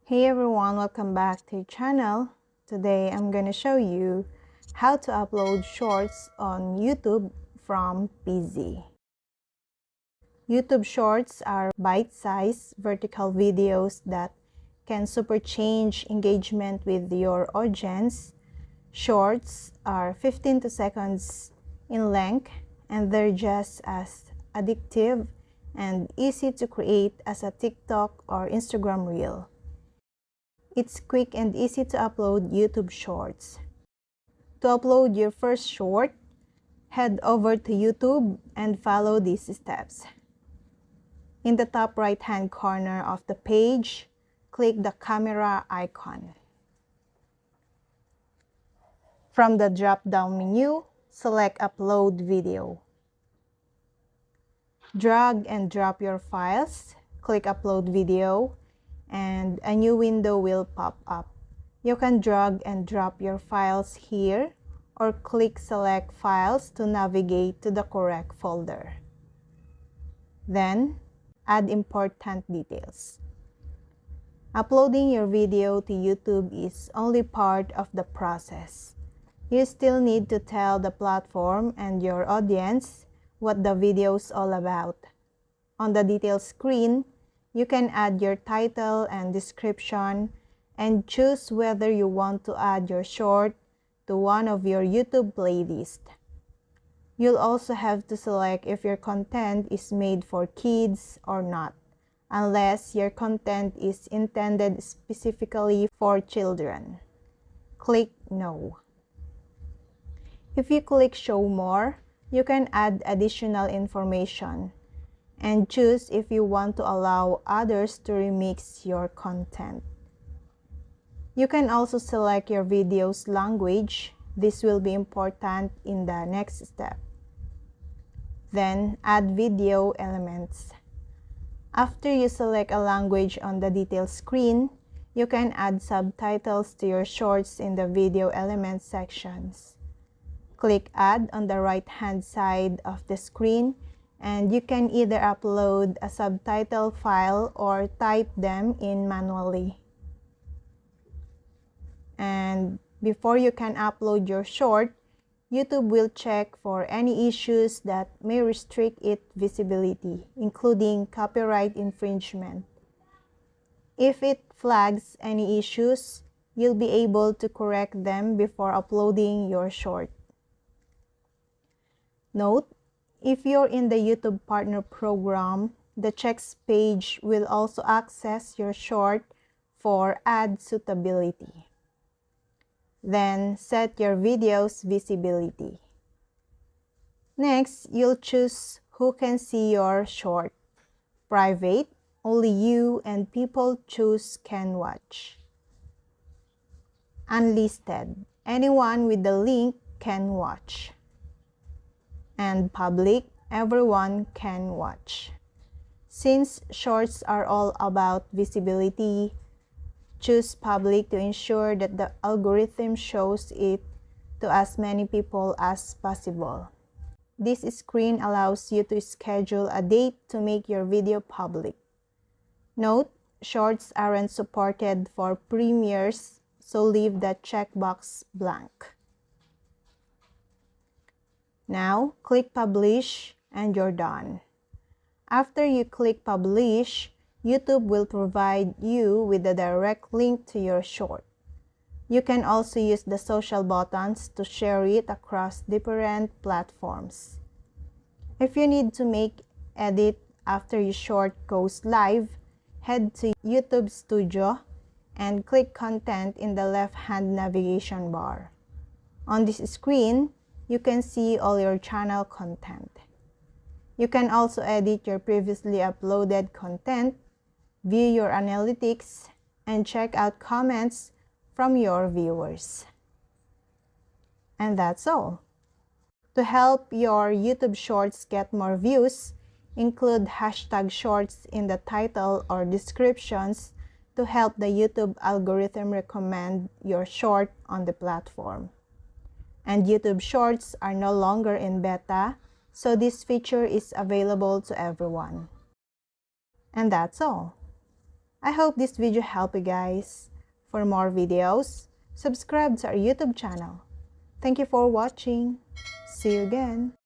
Hey everyone, welcome back to the channel. Today I'm gonna show you how to upload shorts on YouTube from PC. YouTube shorts are bite-sized vertical videos that can superchange engagement with your audience. Shorts are 15 to seconds in length and they're just as addictive and easy to create as a TikTok or Instagram reel. It's quick and easy to upload YouTube Shorts. To upload your first short, head over to YouTube and follow these steps. In the top right-hand corner of the page, click the camera icon. From the drop-down menu, select Upload Video. Drag and drop your files, click Upload Video, and a new window will pop up. You can drag and drop your files here or click Select Files to navigate to the correct folder. Then, add important details. Uploading your video to YouTube is only part of the process. You still need to tell the platform and your audience what the video is all about. On the details screen, you can add your title and description and choose whether you want to add your short to one of your YouTube playlists. You'll also have to select if your content is made for kids or not, unless your content is intended specifically for children. Click No. If you click Show More, you can add additional information and choose if you want to allow others to remix your content. You can also select your video's language. This will be important in the next step. Then, add video elements. After you select a language on the details screen, you can add subtitles to your shorts in the video elements sections. Click Add on the right-hand side of the screen, and you can either upload a subtitle file or type them in manually. And before you can upload your short, YouTube will check for any issues that may restrict its visibility, including copyright infringement. If it flags any issues, you'll be able to correct them before uploading your short. Note, if you're in the YouTube Partner Program, the checks page will also access your short for ad suitability. Then, set your video's visibility. Next, you'll choose who can see your short. Private, only you and people choose can watch. Unlisted, anyone with the link can watch. And public, everyone can watch. Since shorts are all about visibility, choose public to ensure that the algorithm shows it to as many people as possible. This screen allows you to schedule a date to make your video public. Note, shorts aren't supported for premieres, so leave the checkbox blank. Now, click Publish and you're done. After you click Publish, YouTube will provide you with a direct link to your short. You can also use the social buttons to share it across different platforms. If you need to make edit after your short goes live, head to YouTube Studio and click Content in the left-hand navigation bar. On this screen, you can see all your channel content. You can also edit your previously uploaded content, view your analytics, and check out comments from your viewers. And that's all. To help your YouTube shorts get more views, include hashtag shorts in the title or descriptions to help the YouTube algorithm recommend your short on the platform. And YouTube Shorts are no longer in beta, so this feature is available to everyone. And that's all. I hope this video helped you guys. For more videos, subscribe to our YouTube channel. Thank you for watching. See you again.